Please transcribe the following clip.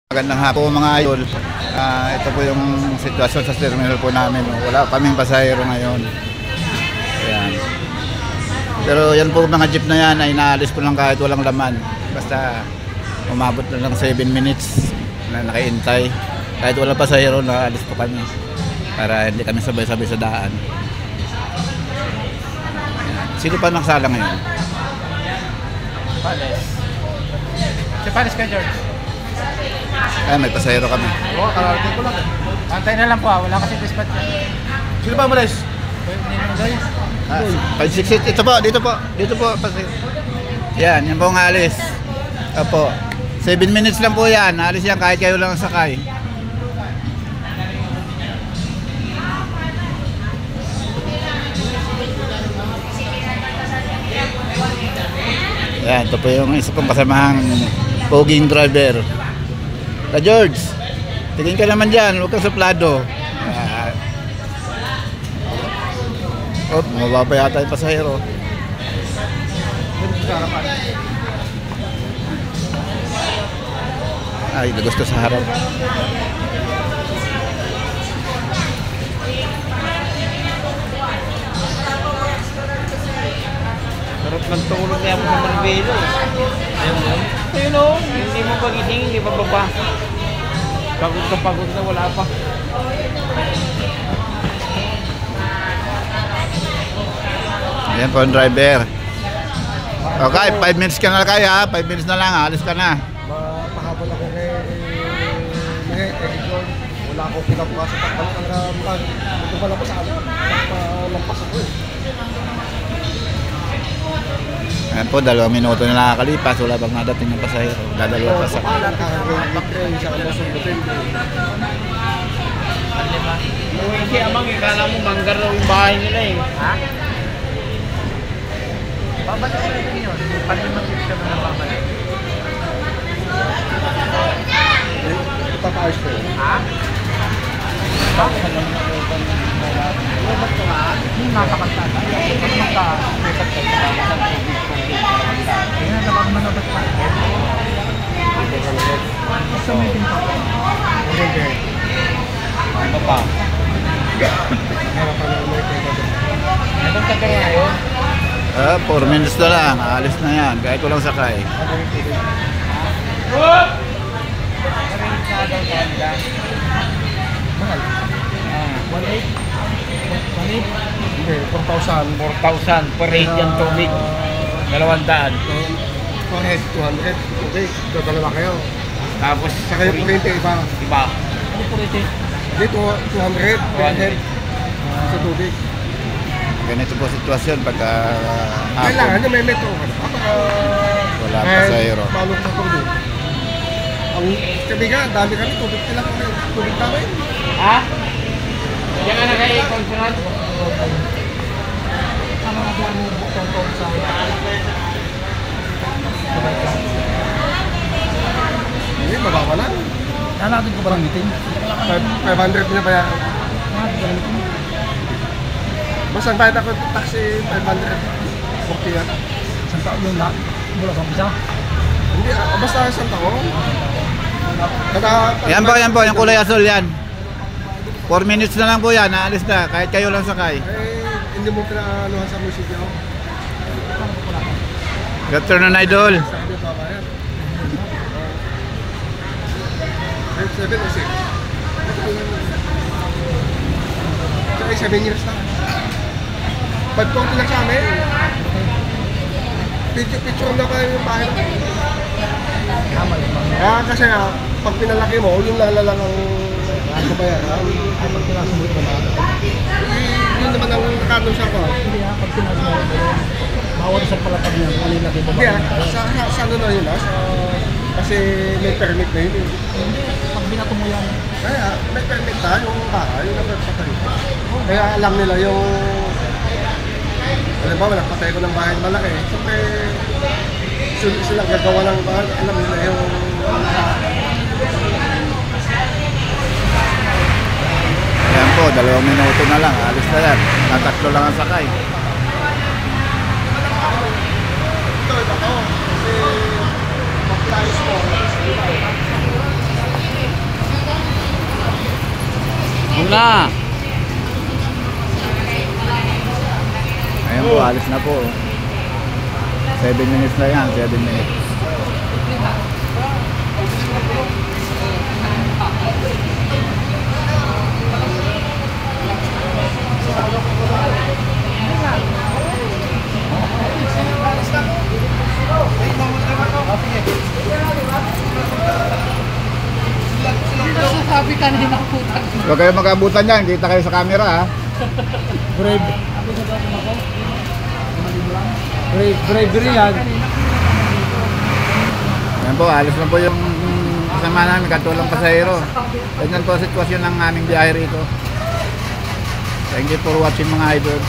Magandang hapon mga idol. Ito po yung sitwasyon sa terminal po namin. Wala kaming pasahero ngayon. Ayan. Pero yan po mga jeep na yan ay naalis po lang kahit walang laman. Basta umabot na lang 7 minutes na nakaintay. Kahit walang pasahero, naalis po kami. Para hindi kami sabay-sabay sa daan. Ayan. Sino pa nagsala ngayon? Pares. Si Pares ka, George? Ay, may pasahero kami. Oo, kararating ko lang. Antay na lang po, wala kasi dispatch. Sino ba Maris? Ah, 568, ito po, dito po. Dito po, pasahero. Yan, yan po ang alis. Opo. 7 minutes lang po yan. Alis yan kahit kayo lang ang sakay. Yan, ito po yung isa pong kasamahang poging driver. George, tingin ka naman dyan, huwag kang suplado. Oh, mababa yata yung pasahero. Ay, gusto sa harap. Sarap ng tulog niya mo sa Marvelo. Ayun o, hindi mo pagising, hindi pa baba. Pagod na, wala pa. Ayan po ang driver. Okay, 5 minutes ka na kaya, 5 minutes na lang, alis ka na. Pahabol ako kay Edison. Wala akong pinapasok. Ito pala po sa akin. Lampas ako eh. Ayan po, 2 minuto na nakakalipas, wala bang nadating ng pasahero. Dadalawa pa sa Hindi, amang ikala mo manggar daw yung bahay nila eh. Ha? Babalik na rin yun. Panimang system na babalik. Ipapayos ko yun. Ha? Bakit alam mo ko kung ba't ko nga? Hindi nakakantata. Ba't magka-rekat ka sa kaya na pag manabat pa. Basta may pinta. Ano pa? Anong tagal nga yun? 4 minutes na lang, alis na yan, kahit walang sakay. Mahal. 1,800? Hindi, 4,000. 4,000 per rate yung tubig. 200. Per head, 200. Okay, dalawa kayo. Tapos Sa kayo kurente, iba. iba. Ano po rate? Dito, 200 per head. Sa tubig. Ganito po sitwasyon pagka Kailangan hapon, nyo may metro. wala pasahero. Paano sa tubig? Ang kami nga, dami kami, tubig sila kami. Tubig namin. Ha? Diyan ka na kayo consonant? Ano nga ba ang bukong sa hindi, mababa lang. Nanatin ko parang meeting. 500 na ba yan? Basta bayad ako taxi 500. 40 yan. Isang taon yun lahat. Mula sa umpisa. Hindi, basta isang taon. Yan po, yung kulay asul yan. 4 minutes na lang po yan, naalis na, kahit kayo lang sakay. Hindi mo pinaanuhan sa munisipyo. Good afternoon, idol. Sabi pa ba yan? 7 o 6? Kaya 7 years na. 5 lang sa amin. Picture na kayo yung bahay na. Kaya kasi pag pinalaki mo, yung lalalang ang ano ba yan? Ay, pag pinasumot ka na. Yun naman ang nakatong sa ako. Hindi ha, pag sinasumot mo, bawat isang palapag niya, kung alin natin Hindi sa ano na yun kasi may permit na yun. Hindi, pag binato mo yan. Kaya may permit na yung bahay, yung nagpapatay. Kaya alam nila yung alam ba, nagpatay ko ng bahay malaki. Siyempre, silang gagawa ng bahay, alam nila yung Yan po, 2 minuto na lang, alis na yan. Tatatlo lang ang sakay. ito, kasi pag-flyers mo, na. Ayan po, alis na po. 7 minutes na yan, 7 minutes. Sabi kanina putan. Huwag kayo mag-abutan yan, kita kayo sa camera ha. Brave. Bravery yan. Ayan po, alis na po yung kasama namin, katulang pasahero. Ganyan po ang sitwasyon ng aming biyahe rito. Thank you for watching mga idol.